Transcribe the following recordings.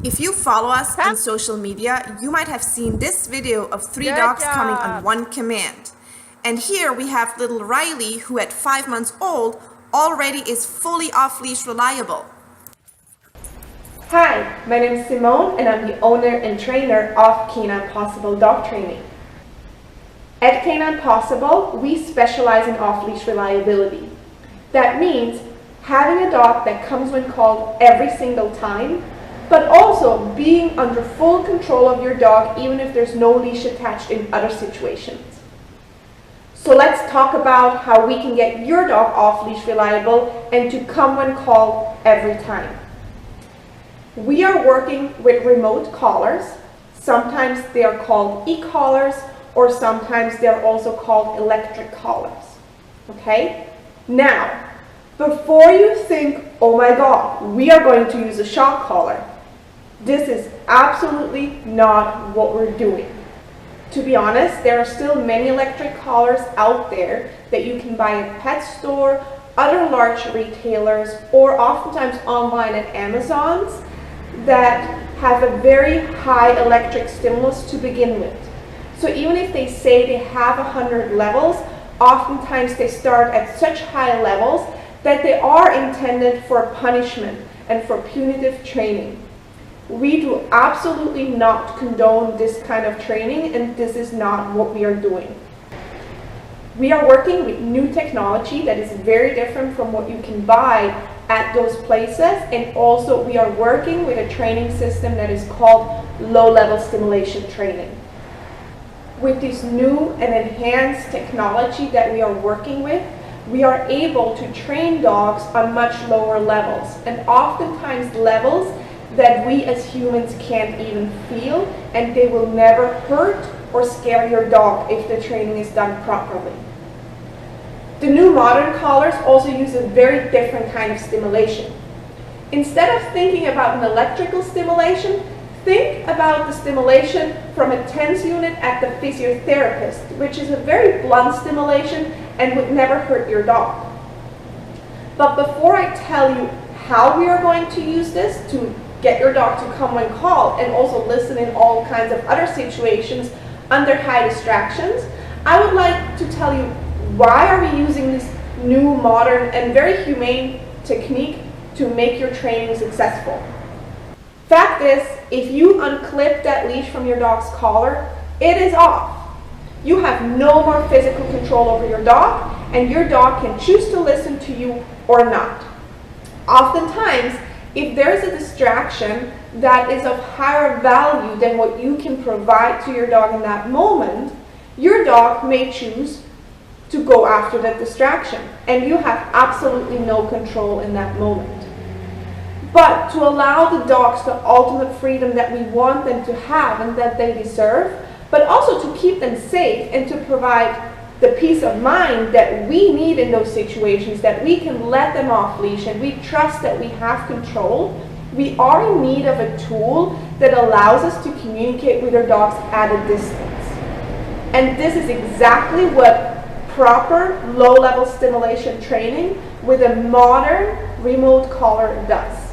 If you follow us on social media, you might have seen this video of three dogs coming on one command. And here we have little Riley, who at 5 months old already is fully off-leash reliable. Hi, my name is Simone and I'm the owner and trainer of Canine Possible Dog Training. At Canine Possible, we specialize in off-leash reliability. That means having a dog that comes when called every single time, but also being under full control of your dog even if there's no leash attached in other situations. So let's talk about how we can get your dog off-leash reliable and to come when called every time. We are working with remote collars. Sometimes they are called e-collars, or sometimes they're also called electric collars. Okay? Now, before you think, oh my God, we are going to use a shock collar, this is absolutely not what we're doing. To be honest, there are still many electric collars out there that you can buy at pet store, other large retailers, or oftentimes online at Amazon's that have a very high electric stimulus to begin with. So even if they say they have 100 levels, oftentimes they start at such high levels that they are intended for punishment and for punitive training. We do absolutely not condone this kind of training, and this is not what we are doing. We are working with new technology that is very different from what you can buy at those places, and also we are working with a training system that is called low-level stimulation training. With this new and enhanced technology that we are working with, we are able to train dogs on much lower levels, and oftentimes levels that we as humans can't even feel, and they will never hurt or scare your dog if the training is done properly. The new modern collars also use a very different kind of stimulation. Instead of thinking about an electrical stimulation, think about the stimulation from a TENS unit at the physiotherapist, which is a very blunt stimulation and would never hurt your dog. But before I tell you how we are going to use this to get your dog to come when called and also listen in all kinds of other situations under high distractions, I would like to tell you why are we using this new, modern, and very humane technique to make your training successful. Fact is, if you unclip that leash from your dog's collar, it is off. You have no more physical control over your dog, and your dog can choose to listen to you or not. Oftentimes, if there is a distraction that is of higher value than what you can provide to your dog in that moment, your dog may choose to go after that distraction, and you have absolutely no control in that moment. But to allow the dogs the ultimate freedom that we want them to have and that they deserve, but also to keep them safe and to provide the peace of mind that we need in those situations, that we can let them off leash and we trust that we have control, we are in need of a tool that allows us to communicate with our dogs at a distance. And this is exactly what proper low-level stimulation training with a modern remote collar does.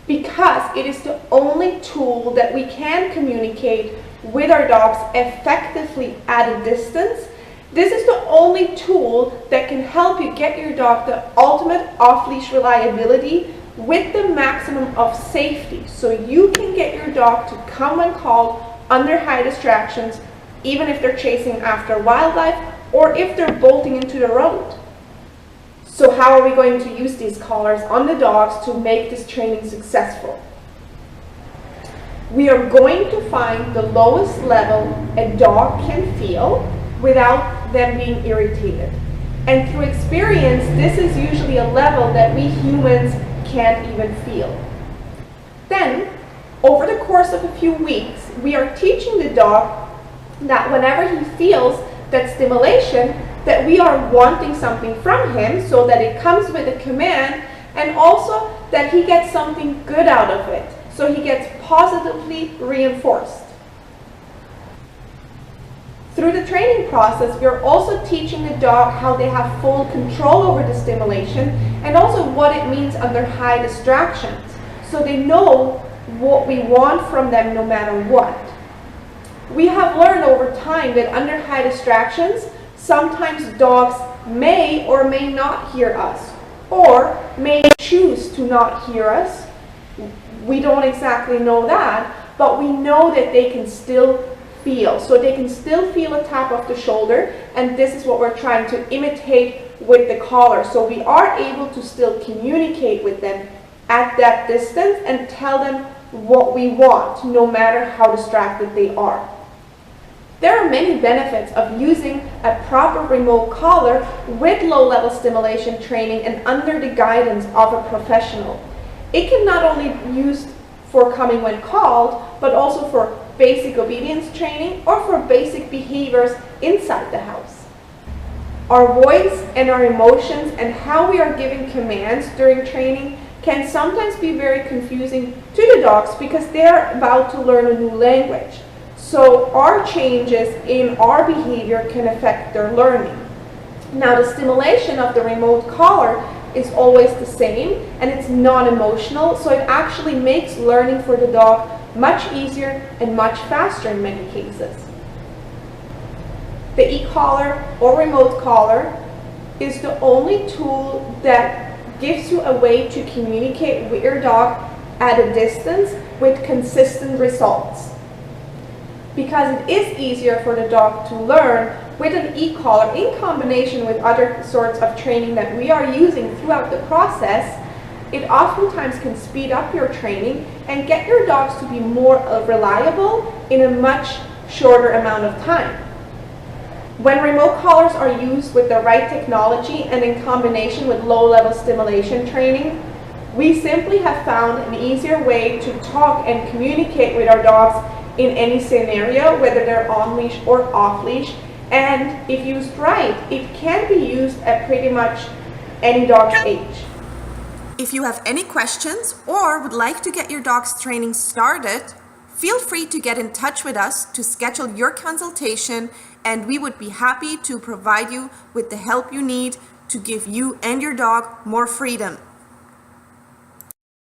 Because it is the only tool that we can communicate with our dogs effectively at a distance, this is the only tool that can help you get your dog the ultimate off-leash reliability with the maximum of safety, so you can get your dog to come when called under high distractions, even if they're chasing after wildlife or if they're bolting into the road. So how are we going to use these collars on the dogs to make this training successful? We are going to find the lowest level a dog can feel without them being irritated. And through experience, this is usually a level that we humans can't even feel. Then, over the course of a few weeks, we are teaching the dog that whenever he feels that stimulation, that we are wanting something from him, so that it comes with a command, and also that he gets something good out of it, so he gets positively reinforced. Through the training process, we are also teaching the dog how they have full control over the stimulation and also what it means under high distractions. So they know what we want from them no matter what. We have learned over time that under high distractions, sometimes dogs may or may not hear us, or may choose to not hear us. We don't exactly know that, but we know that they can still feel. So they can still feel a tap of the shoulder, and this is what we're trying to imitate with the collar. So we are able to still communicate with them at that distance and tell them what we want, no matter how distracted they are. There are many benefits of using a proper remote collar with low-level stimulation training and under the guidance of a professional. It can not only be used for coming when called, but also for basic obedience training or for basic behaviors inside the house. Our voice and our emotions and how we are giving commands during training can sometimes be very confusing to the dogs because they are about to learn a new language. So our changes in our behavior can affect their learning. Now, the stimulation of the remote collar is always the same, and it's non-emotional, so it actually makes learning for the dog much easier and much faster in many cases. The e-collar or remote collar is the only tool that gives you a way to communicate with your dog at a distance with consistent results. Because it is easier for the dog to learn with an e-collar in combination with other sorts of training that we are using throughout the process, it oftentimes can speed up your training and get your dogs to be more reliable in a much shorter amount of time. When remote collars are used with the right technology and in combination with low-level stimulation training, we simply have found an easier way to talk and communicate with our dogs in any scenario, whether they're on leash or off leash. And if used right, it can be used at pretty much any dog's age. If you have any questions or would like to get your dog's training started, feel free to get in touch with us to schedule your consultation, and we would be happy to provide you with the help you need to give you and your dog more freedom.